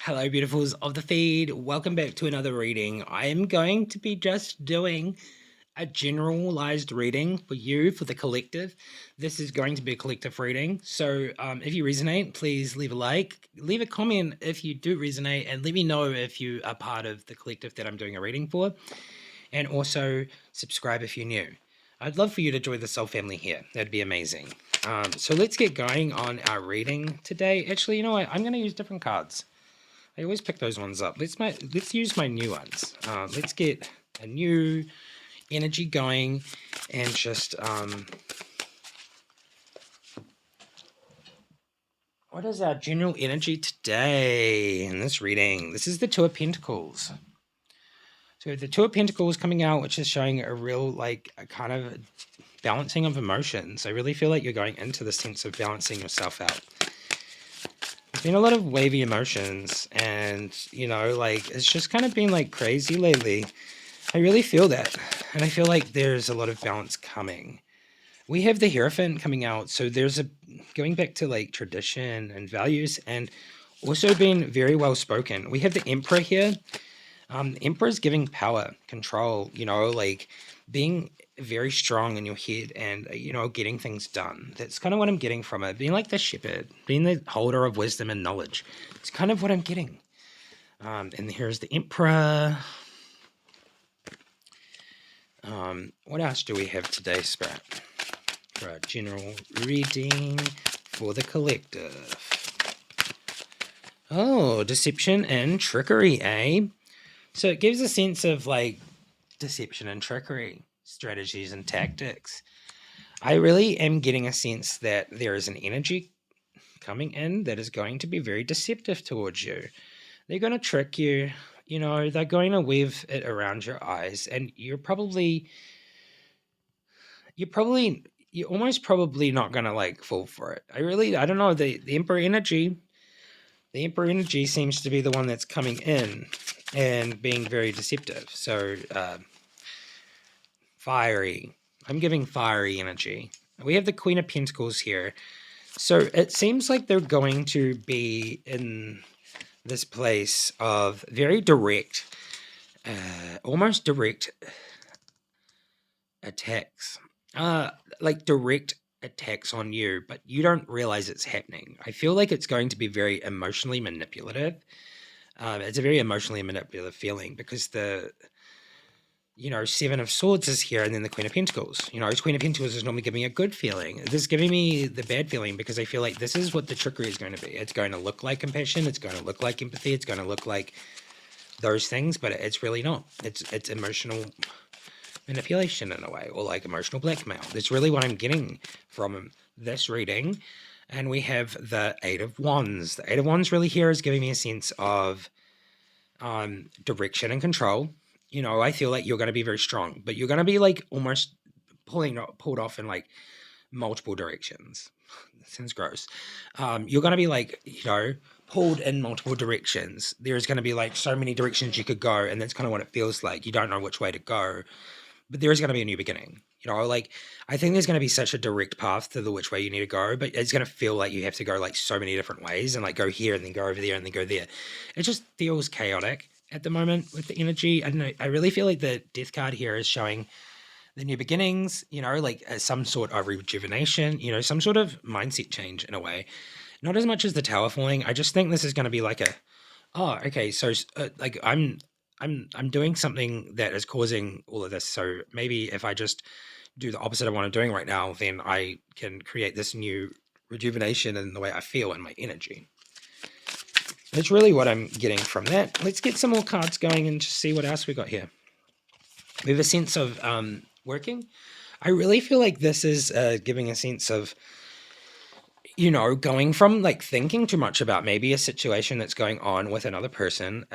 Hello, beautifuls of the feed. Welcome back to another reading. I am going to be just doing a generalized reading for you, for the collective. This is going to be a collective reading. So, if you resonate, please leave a like, leave a comment if you do resonate, and let me know if you are part of the collective that I'm doing a reading for. And also, subscribe if you're new. I'd love for you to join the soul family here. That'd be amazing. So, let's get going on our reading today. Actually, you know what? I'm going to use different cards. I always pick those ones up. Let's use my new ones. Let's get a new energy going and just what is our general energy today in this reading? This is the Two of Pentacles. So the Two of Pentacles coming out, which is showing a real a kind of balancing of emotions. I really feel like you're going into the sense of balancing yourself out. There's been a lot of wavy emotions, and it's just kind of been like crazy lately. I really feel that. And I feel like there's a lot of balance coming. We have the Hierophant coming out. So there's going back to like tradition and values, and also being very well spoken. We have the Emperor here. The Emperor is giving power, control, like being very strong in your head and, getting things done. That's kind of what I'm getting from it. Being like the shepherd, being the holder of wisdom and knowledge. It's kind of what I'm getting. And here's the Emperor. What else do we have today, Spirit? For our general reading for the collective. Oh, deception and trickery, eh? So it gives a sense of like deception and trickery, strategies and tactics. I really am getting a sense that there is an energy coming in that is going to be very deceptive towards you. They're going to trick you, they're going to weave it around your eyes, and you're almost probably not gonna like fall for it. I don't know. The Emperor energy seems to be the one that's coming in and being very deceptive. So fiery. I'm giving fiery energy. We have the Queen of Pentacles here. So it seems like they're going to be in this place of very direct, almost direct attacks. Like direct attacks on you, but you don't realize it's happening. I feel like it's going to be very emotionally manipulative. It's a very emotionally manipulative feeling because Seven of Swords is here and then the Queen of Pentacles. Queen of Pentacles is normally giving me a good feeling. This is giving me the bad feeling because I feel like this is what the trickery is going to be. It's going to look like compassion. It's going to look like empathy. It's going to look like those things, but it's really not. It's emotional manipulation in a way, or like emotional blackmail. That's really what I'm getting from this reading. And we have the Eight of Wands. The Eight of Wands really here is giving me a sense of direction and control. I feel like you're going to be very strong, but you're going to be like almost pulled off in like multiple directions. That sounds gross. You're going to be like, pulled in multiple directions. There's going to be like so many directions you could go, and that's kind of what it feels like. You don't know which way to go, but there is going to be a new beginning. I think there's going to be such a direct path to the which way you need to go, but it's going to feel like you have to go like so many different ways and like go here and then go over there and then go there. It just feels chaotic at the moment with the energy. I don't know. I really feel like the death card here is showing the new beginnings, like some sort of rejuvenation, some sort of mindset change in a way. Not as much as the tower falling. I just think this is going to be like oh, okay. So like I'm doing something that is causing all of this. So maybe if I just do the opposite of what I'm doing right now, then I can create this new rejuvenation in the way I feel and my energy. That's really what I'm getting from that. Let's get some more cards going and just see what else we got here. We have a sense of working. I really feel like this is giving a sense of going from like thinking too much about maybe a situation that's going on with another person,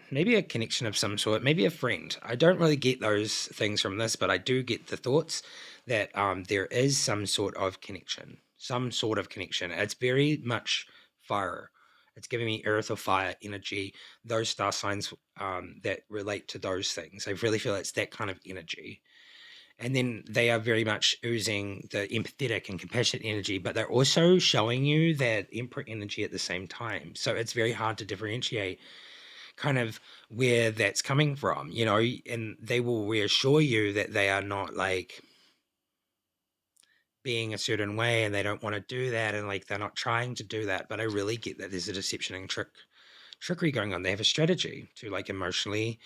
maybe a connection of some sort, maybe a friend. I don't really get those things from this, but I do get the thoughts that there is some sort of connection, It's very much fire. It's giving me earth or fire energy, those star signs that relate to those things. I really feel it's that kind of energy. And then they are very much oozing the empathetic and compassionate energy, but they're also showing you that Emperor energy at the same time. So it's very hard to differentiate kind of where that's coming from, you know, and they will reassure you that they are not like being a certain way and they don't want to do that, and like they're not trying to do that. But I really get that there's a deception and trickery going on. They have a strategy to like emotionally,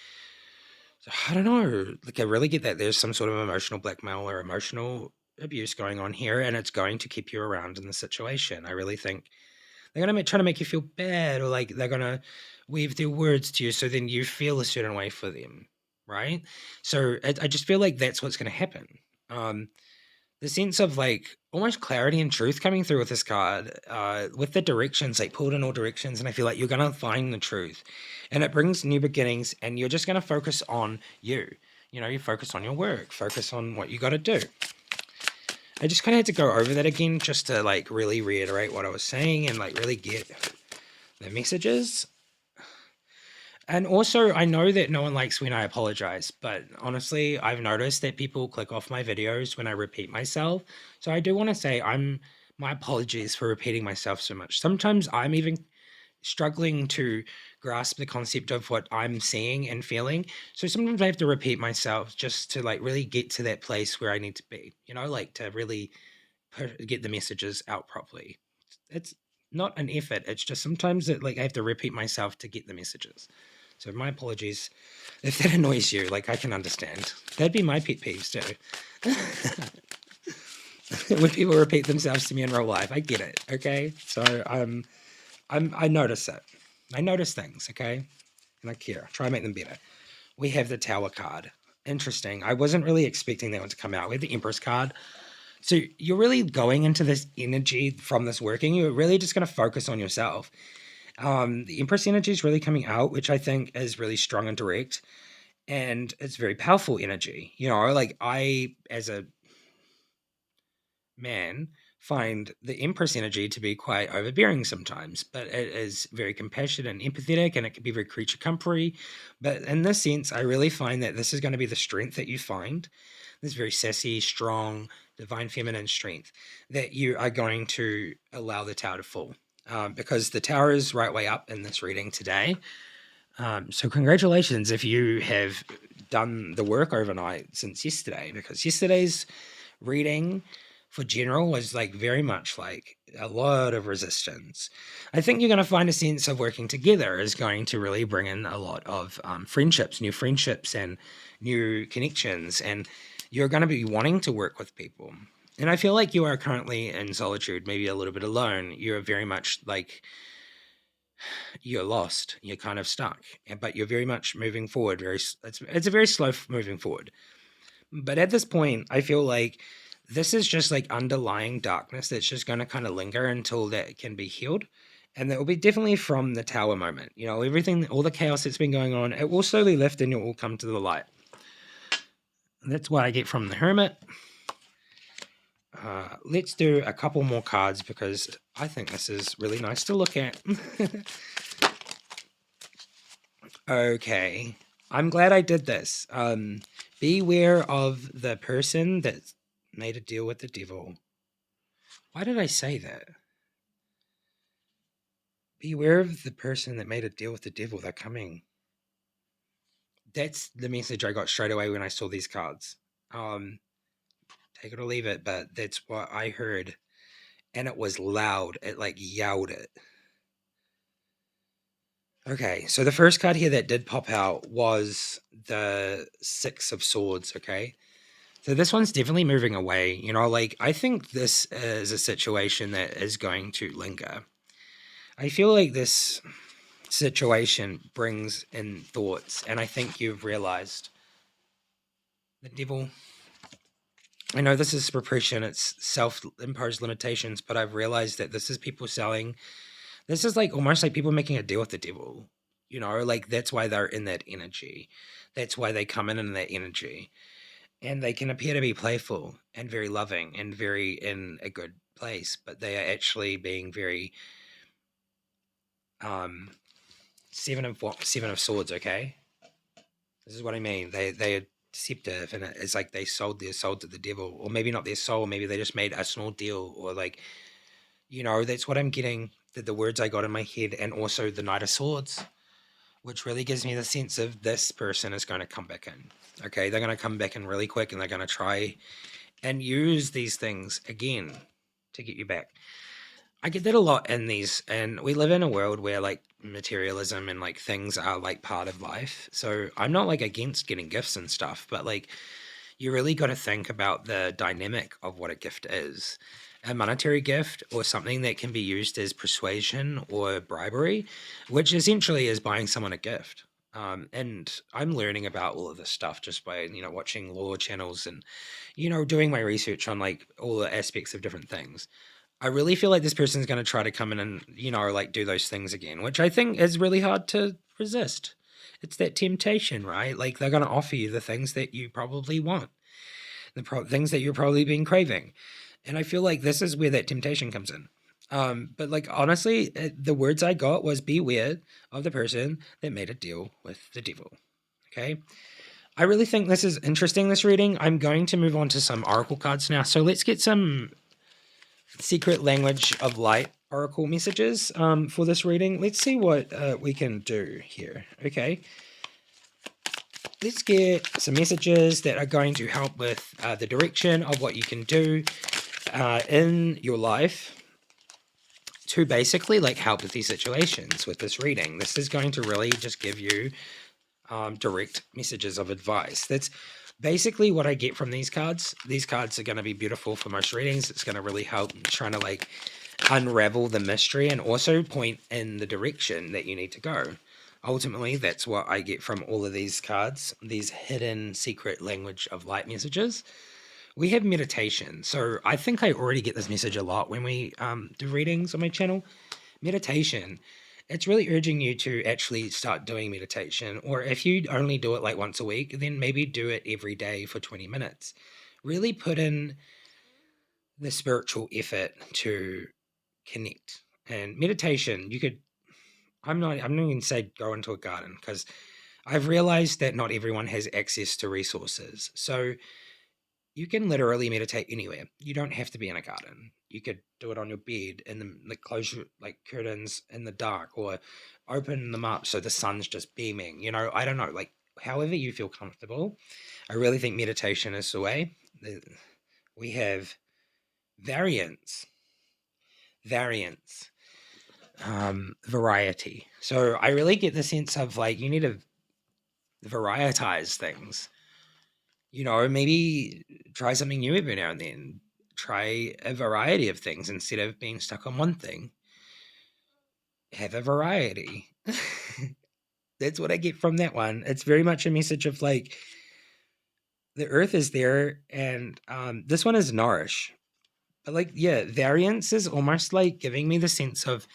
I don't know, like I really get that there's some sort of emotional blackmail or emotional abuse going on here, and it's going to keep you around in the situation. I really think they're gonna try to make you feel bad, or like they're gonna weave their words to you, so then you feel a certain way for them, right? So I just feel like that's what's gonna happen. Um, the sense of like almost clarity and truth coming through with this card, with the directions like pulled in all directions, and I feel like you're gonna find the truth, and it brings new beginnings, and you're just gonna focus on you. You know, you focus on your work, focus on what you got to do. I just kind of had to go over that again just to like really reiterate what I was saying and like really get the messages. And also, I know that no one likes when I apologize, but honestly, I've noticed that people click off my videos when I repeat myself. So I do want to say my apologies for repeating myself so much. Sometimes I'm even struggling to grasp the concept of what I'm seeing and feeling. So sometimes I have to repeat myself just to like really get to that place where I need to be, you know, like to really get the messages out properly. It's not an effort. It's just sometimes that like I have to repeat myself to get the messages. So my apologies if that annoys you. Like I can understand. That'd be my pet peeves too. When people repeat themselves to me in real life, I get it. Okay, so I notice it. I notice things. Okay, and I care. Try and make them better. We have the Tower card. Interesting. I wasn't really expecting that one to come out. We have the Empress card. So you're really going into this energy from this working. You're really just going to focus on yourself. The Empress energy is really coming out, which I think is really strong and direct, and it's very powerful energy. You know, like I, as a man, find the Empress energy to be quite overbearing sometimes, but it is very compassionate and empathetic, and it can be very creature comforty. But in this sense, I really find that this is going to be the strength that you find, this very sassy, strong, divine feminine strength that you are going to allow the tower to fall. Because the tower is right way up in this reading today. So congratulations if you have done the work overnight since yesterday, because yesterday's reading for general was like very much like a lot of resistance. I think you're going to find a sense of working together is going to really bring in a lot of friendships, and new connections, and you're going to be wanting to work with people. And I feel like you are currently in solitude, maybe a little bit alone. You're very much like you're lost. You're kind of stuck, but you're very much moving forward. It's a very slow moving forward. But at this point, I feel like this is just like underlying darkness that's just going to kind of linger until that can be healed. And that will be definitely from the tower moment. You know, everything, all the chaos that's been going on, it will slowly lift and it will come to the light. And that's what I get from the Hermit. Let's do a couple more cards because I think this is really nice to look at. Okay. I'm glad I did this. Beware of the person that made a deal with the devil. Why did I say that? Beware of the person that made a deal with the devil. They're coming. That's the message I got straight away when I saw these cards. Take it or leave it, but that's what I heard. And it was loud. It like yelled it. Okay, so the first card here that did pop out was the Six of Swords, okay? So this one's definitely moving away. You know, like I think this is a situation that is going to linger. I feel like this situation brings in thoughts, and I think you've realized the devil. I know this is repression, it's self-imposed limitations, but I've realized that this is people selling. This is like almost like people making a deal with the devil. You know, like that's why they're in that energy. That's why they come in that energy. And they can appear to be playful and very loving and very in a good place, but they are actually being very seven of swords, okay? This is what I mean. They are deceptive, and it's like they sold their soul to the devil, or maybe not their soul, maybe they just made a small deal, or like, that's what I'm getting. The words I got in my head, and also the Knight of Swords, which really gives me the sense of this person is going to come back in. Okay, they're going to come back in really quick, and they're going to try and use these things again to get you back. I get that a lot in these, and we live in a world where like materialism and like things are like part of life. So I'm not like against getting gifts and stuff, but like you really got to think about the dynamic of what a gift is. A monetary gift or something that can be used as persuasion or bribery, which essentially is buying someone a gift. And I'm learning about all of this stuff just by watching law channels and doing my research on like all the aspects of different things. I really feel like this person's going to try to come in and, like do those things again, which I think is really hard to resist. It's that temptation, right? Like they're going to offer you the things that you probably want, things that you're probably been craving. And I feel like this is where that temptation comes in. But like honestly, the words I got was beware of the person that made a deal with the devil. Okay. I really think this is interesting, this reading. I'm going to move on to some oracle cards now. So let's get some secret language of light oracle messages for this reading. Let's see what we can do here. Okay. Let's get some messages that are going to help with the direction of what you can do in your life to basically like help with these situations with this reading. This is going to really just give you direct messages of advice. That's basically what I get from these cards. These cards are going to be beautiful for most readings. It's going to really help trying to like unravel the mystery and also point in the direction that you need to go. Ultimately, that's what I get from all of these cards, these hidden secret language of light messages. We have meditation. So I think I already get this message a lot when we do readings on my channel. Meditation. It's really urging you to actually start doing meditation. Or if you only do it like once a week, then maybe do it every day for 20 minutes. Really put in the spiritual effort to connect. And meditation, I'm not going to say go into a garden, because I've realized that not everyone has access to resources. So you can literally meditate anywhere. You don't have to be in a garden. You could do it on your bed and then like close your like curtains in the dark, or open them up so the sun's just beaming. I don't know, like however you feel comfortable. I really think meditation is the way. We have variance, variety. So I really get the sense of like you need to varietize things. Maybe try something new every now and then. Try a variety of things instead of being stuck on one thing. Have a variety. That's what I get from that one. It's very much a message of like the earth is there, and this one is nourish. But like, yeah, variance is almost like giving me the sense of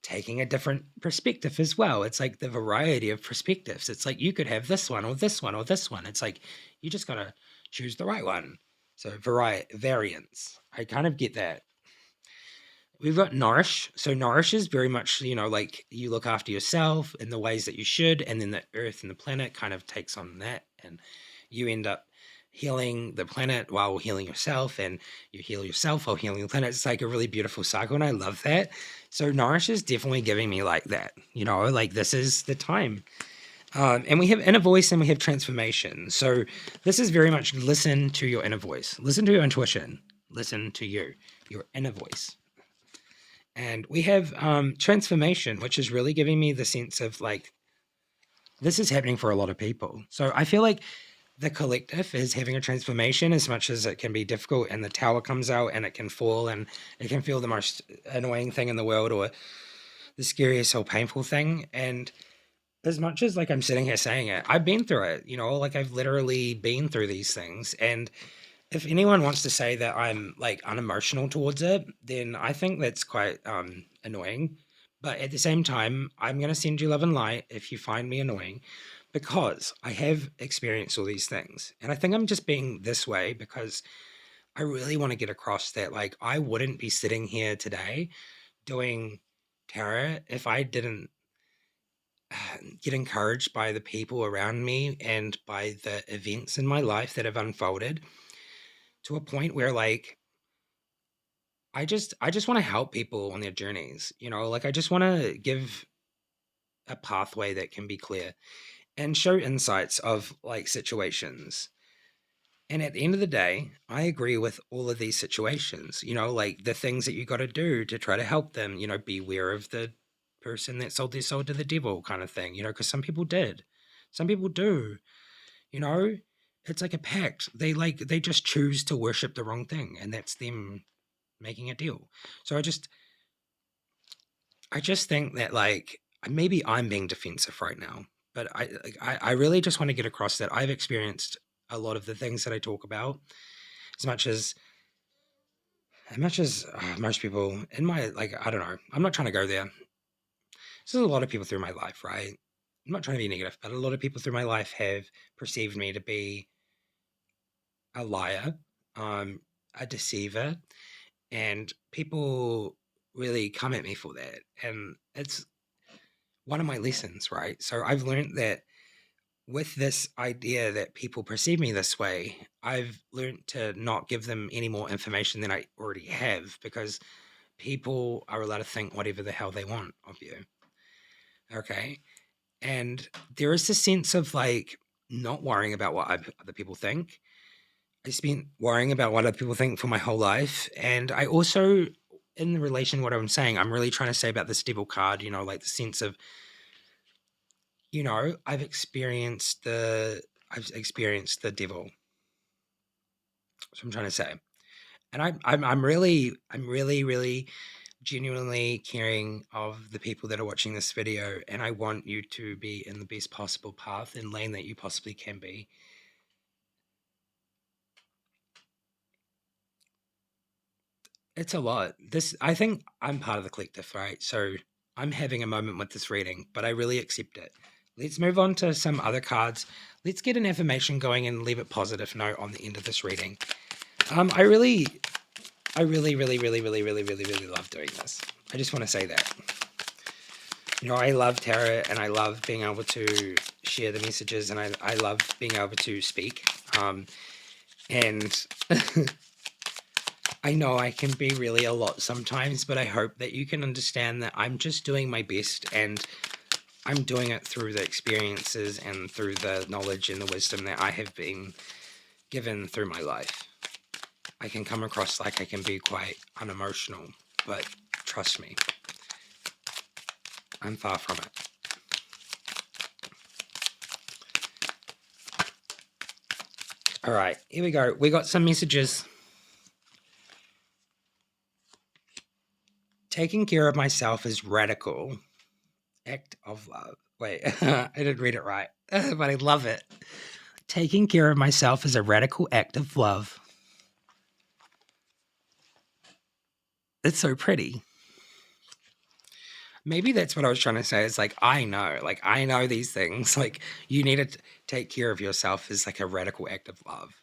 taking a different perspective as well. It's like the variety of perspectives. It's like you could have this one or this one or this one. It's like you just gotta choose the right one. So variance. I kind of get that. We've got nourish. So nourish is very much, like you look after yourself in the ways that you should, and then the earth and the planet kind of takes on that, and you end up healing the planet while healing yourself, and you heal yourself while healing the planet. It's like a really beautiful cycle, and I love that. So nourish is definitely giving me like that, like this is the time. And we have inner voice and we have transformation. So this is very much listen to your inner voice, listen to your intuition, listen to your inner voice. And we have transformation, which is really giving me the sense of like, this is happening for a lot of people. So I feel like the collective is having a transformation as much as it can be difficult, and the tower comes out and it can fall and it can feel the most annoying thing in the world, or the scariest or painful thing. And as much as like I'm sitting here saying it, I've been through it, like I've literally been through these things. And if anyone wants to say that I'm like unemotional towards it, then I think that's quite annoying. But at the same time, I'm going to send you love and light if you find me annoying, because I have experienced all these things. And I think I'm just being this way because I really want to get across that like I wouldn't be sitting here today doing tarot if I didn't get encouraged by the people around me and by the events in my life that have unfolded to a point where like I just want to help people on their journeys, like I just want to give a pathway that can be clear and show insights of like situations. And at the end of the day, I agree with all of these situations, like the things that you got to do to try to help them, beware of the person that sold their soul to the devil kind of thing, because some people did. Some people do, you know, it's like a pact. They just choose to worship the wrong thing, and that's them making a deal. So I just think that like maybe I'm being defensive right now, but I really just want to get across that I've experienced a lot of the things that I talk about as much as most people in my like I don't know. I'm not trying to go there. There's a lot of people through my life, right? I'm not trying to be negative, but a lot of people through my life have perceived me to be a liar, um, a deceiver, and people really come at me for that. And it's one of my lessons, right? So I've learned that with this idea that people perceive me this way, I've learned to not give them any more information than I already have because people are allowed to think whatever the hell they want of you. Okay. And there is this sense of like not worrying about what other people think. I spent worrying about what other people think for my whole life. And I also, in the relation to what I'm saying, I'm really trying to say about this devil card, like the sense of, I've experienced the devil. That's what I'm trying to say. And I'm really genuinely caring of the people that are watching this video, and I want you to be in the best possible path and lane that you possibly can be. It's a lot. I think I'm part of the collective, right? So I'm having a moment with this reading, but I really accept it. Let's move on to some other cards. Let's get an affirmation going and leave it positive note on the end of this reading. I really love doing this. I just want to say that. I love tarot and I love being able to share the messages and I love being able to speak. And I know I can be really a lot sometimes, but I hope that you can understand that I'm just doing my best and I'm doing it through the experiences and through the knowledge and the wisdom that I have been given through my life. I can come across like I can be quite unemotional, but trust me, I'm far from it. All right, here we go. We got some messages. Taking care of myself is radical act of love. Wait, I didn't read it right, but I love it. Taking care of myself is a radical act of love. It's so pretty. Maybe that's what I was trying to say. It's like, I know these things. Like, you need to take care of yourself is like a radical act of love.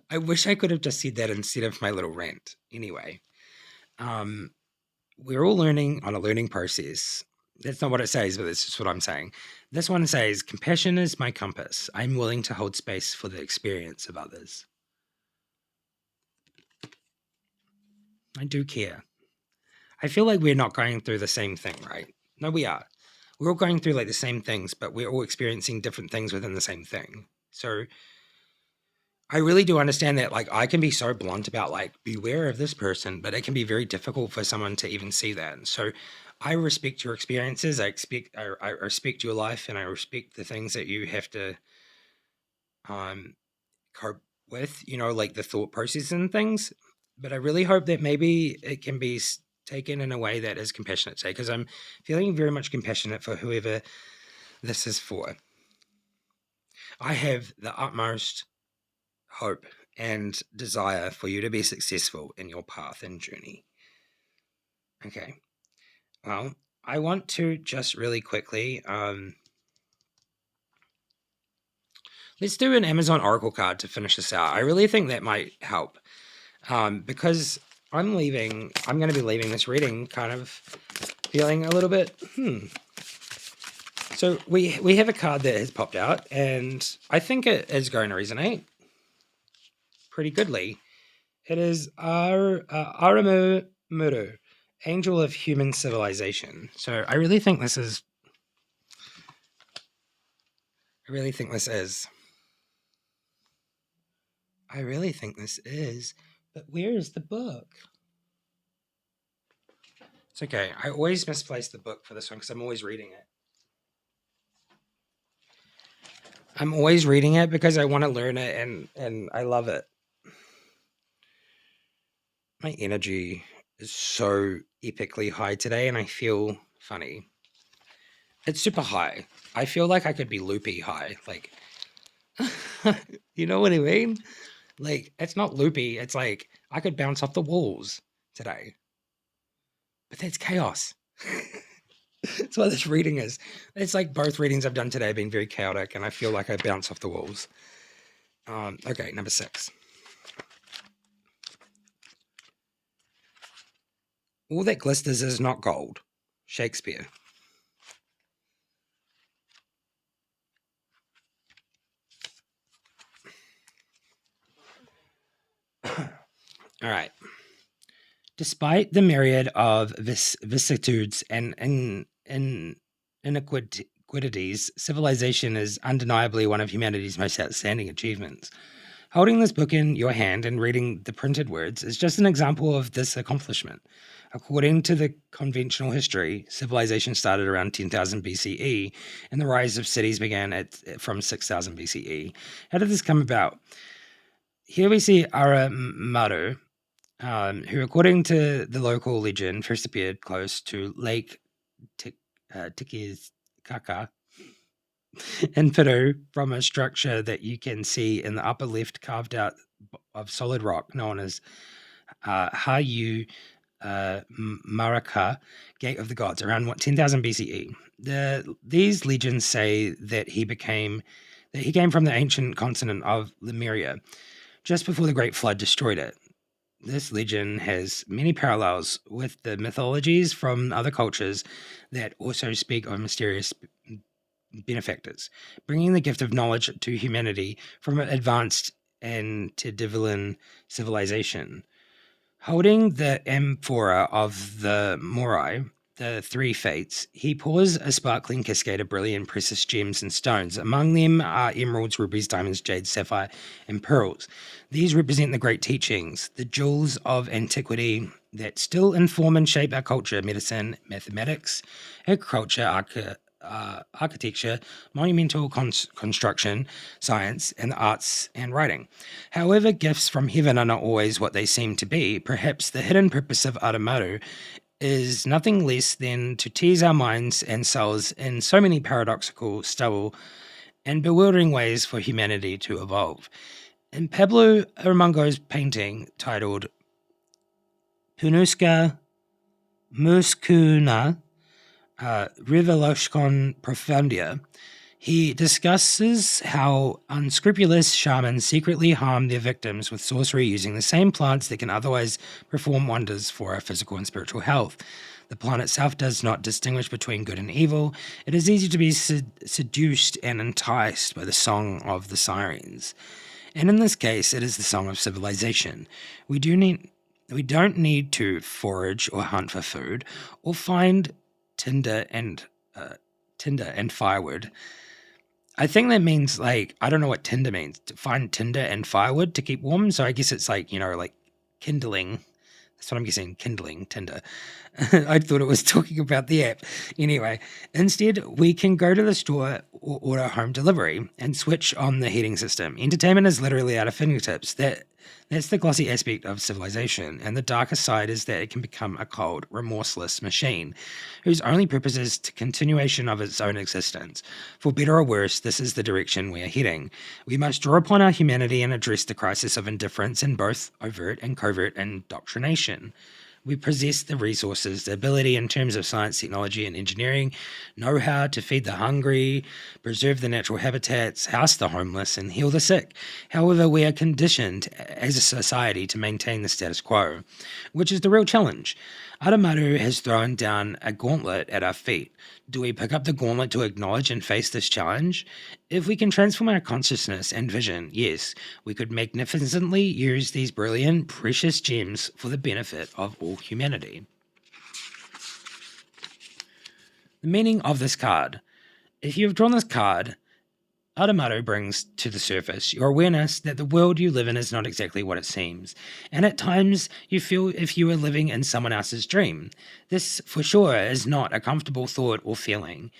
I wish I could have just said that instead of my little rant. Anyway, we're all learning on a learning process. That's not what it says, but it's just what I'm saying. This one says, compassion is my compass. I'm willing to hold space for the experience of others. I do care. I feel like we're not going through the same thing, right? No, we are. We're all going through like the same things, but we're all experiencing different things within the same thing. So I really do understand that, like, I can be so blunt about, like, beware of this person, but it can be very difficult for someone to even see that. And so I respect your experiences. I respect your life and I respect the things that you have to um, cope with, like the thought process and things. But I really hope that maybe it can be taken in a way that is compassionate, say, because I'm feeling very much compassionate for whoever this is for. I have the utmost hope and desire for you to be successful in your path and journey. Okay. Well, I want to just really quickly, let's do an Amazon Oracle card to finish this out. I really think that might help because I'm going to be leaving this reading kind of feeling a little bit, So we have a card that has popped out, and I think it is going to resonate pretty goodly. It is Aramu Muru, Angel of Human Civilization. So I really think this is. I really think this is. I really think this is. But where is the book? It's okay. I always misplace the book for this one because I'm always reading it. I'm always reading it because I want to learn it and I love it. My energy is so epically high today and I feel funny. It's super high. I feel like I could be loopy high. Like, you know what I mean? Like, it's not loopy. It's like I could bounce off the walls today. But that's chaos. That's what this reading is. It's like both readings I've done today have been very chaotic, and I feel like I bounce off the walls. Okay, number 6. All that glisters is not gold. Shakespeare. All right. Despite the myriad of vicissitudes and iniquities, civilization is undeniably one of humanity's most outstanding achievements. Holding this book in your hand and reading the printed words is just an example of this accomplishment. According to the conventional history, civilization started around 10,000 BCE, and the rise of cities began from 6,000 BCE. How did this come about? Here we see Aramaru, who, according to the local legend, first appeared close to Lake Titicaca in Peru from a structure that you can see in the upper left, carved out of solid rock, known as Hayu Maraka, Gate of the Gods, around 10,000 BCE. These legends say that he came from the ancient continent of Lemuria, just before the Great Flood destroyed it. This legend has many parallels with the mythologies from other cultures that also speak of mysterious benefactors, bringing the gift of knowledge to humanity from an advanced antediluvian civilization. Holding the amphora of the Morai, the 3 fates, he pours a sparkling cascade of brilliant precious gems and stones. Among them are emeralds, rubies, diamonds, jade, sapphire, and pearls. These represent the great teachings, the jewels of antiquity that still inform and shape our culture, medicine, mathematics, agriculture, architecture, monumental construction, science, and the arts and writing. However, gifts from heaven are not always what they seem to be. Perhaps the hidden purpose of Aramaru is nothing less than to tease our minds and souls in so many paradoxical, stubble, and bewildering ways for humanity to evolve. In Pablo Aramongo's painting titled Punuska Muskuna, Revelation Profundia, he discusses how unscrupulous shamans secretly harm their victims with sorcery using the same plants that can otherwise perform wonders for our physical and spiritual health. The plant itself does not distinguish between good and evil. It is easy to be seduced and enticed by the song of the sirens. And in this case, it is the song of civilization. We don't need to forage or hunt for food or find tinder and firewood. I think that means, like, I don't know what tinder means. To find tinder and firewood to keep warm. So I guess it's like, like kindling. That's what I'm guessing, kindling, tinder. I thought it was talking about the app. Anyway, instead, we can go to the store or order home delivery and switch on the heating system. Entertainment is literally at our fingertips. That's the glossy aspect of civilization, and the darker side is that it can become a cold, remorseless machine whose only purpose is the continuation of its own existence. For better or worse, this is the direction we are heading. We must draw upon our humanity and address the crisis of indifference in both overt and covert indoctrination. We possess the resources, the ability in terms of science, technology, and engineering, know-how to feed the hungry, preserve the natural habitats, house the homeless, and heal the sick. However, we are conditioned as a society to maintain the status quo, which is the real challenge. Adamaru has thrown down a gauntlet at our feet. Do we pick up the gauntlet to acknowledge and face this challenge? If we can transform our consciousness and vision, yes, we could magnificently use these brilliant, precious gems for the benefit of all humanity. The meaning of this card. If you have drawn this card, Adamaru brings to the surface your awareness that the world you live in is not exactly what it seems, and at times you feel if you are living in someone else's dream. This, for sure, is not a comfortable thought or feeling.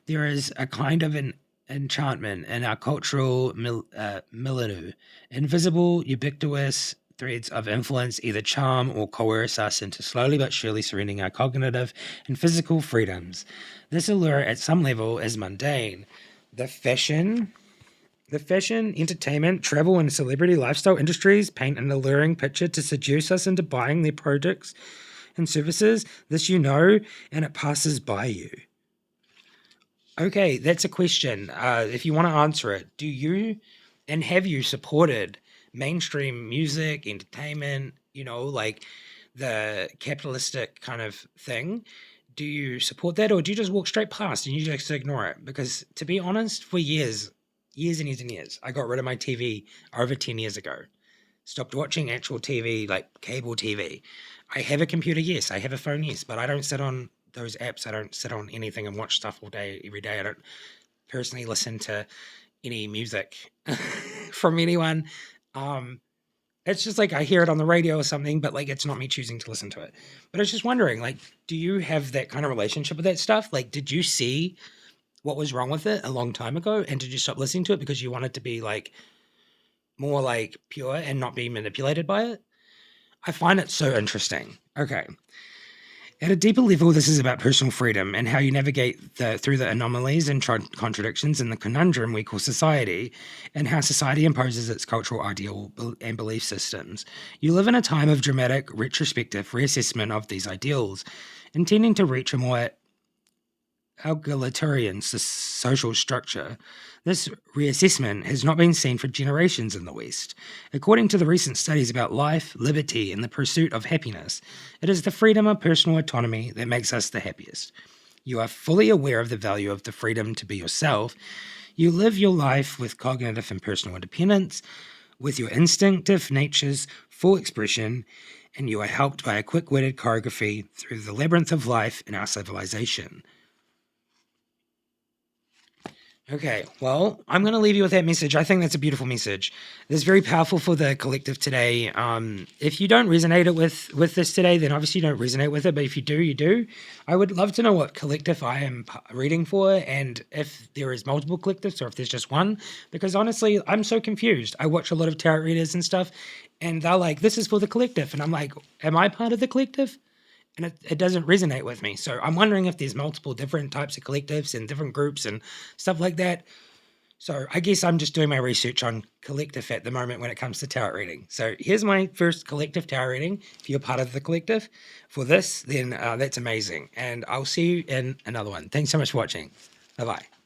There is a kind of an enchantment in our cultural milieu, invisible, ubiquitous threads of influence either charm or coerce us into slowly but surely surrendering our cognitive and physical freedoms. This allure at some level is mundane. The fashion, entertainment, travel, and celebrity lifestyle industries paint an alluring picture to seduce us into buying their products and services. This you know, and it passes by you. Okay, that's a question. If you want to answer it, do you and have you supported mainstream music, entertainment, like the capitalistic kind of thing? Do you support that, or do you just walk straight past and you just ignore it? Because to be honest, for years and years and years, I got rid of my TV over 10 years ago. Stopped watching actual TV, like cable TV. I have a computer, yes. I have a phone, yes. But I don't sit on those apps. I don't sit on anything and watch stuff all day, every day. I don't personally listen to any music from anyone. It's just like I hear it on the radio or something, but like it's not me choosing to listen to it. But I was just wondering, like, do you have that kind of relationship with that stuff? Like, did you see what was wrong with it a long time ago, and did you stop listening to it because you wanted to be like more like pure and not be manipulated by it? I find it so interesting. Okay. At a deeper level, this is about personal freedom and how you navigate through the anomalies and contradictions in the conundrum we call society, and how society imposes its cultural ideal and belief systems. You live in a time of dramatic, retrospective reassessment of these ideals, intending to reach a more egalitarian social structure. This reassessment has not been seen for generations in the West. According to the recent studies about life, liberty, and the pursuit of happiness, it is the freedom of personal autonomy that makes us the happiest. You are fully aware of the value of the freedom to be yourself. You live your life with cognitive and personal independence, with your instinctive nature's full expression, and you are helped by a quick-witted choreography through the labyrinth of life in our civilization. Okay, well, I'm going to leave you with that message. I think that's a beautiful message. It's very powerful for the collective today. If you don't resonate with this today, then obviously you don't resonate with it. But if you do, you do. I would love to know what collective I am reading for, and if there is multiple collectives or if there's just one. Because honestly, I'm so confused. I watch a lot of tarot readers and stuff, and they're like, "This is for the collective," and I'm like, "Am I part of the collective?" And it doesn't resonate with me. So I'm wondering if there's multiple different types of collectives and different groups and stuff like that. So I guess I'm just doing my research on collective at the moment when it comes to tarot reading. So here's my first collective tarot reading. If you're part of the collective for this, then that's amazing. And I'll see you in another one. Thanks so much for watching. Bye-bye.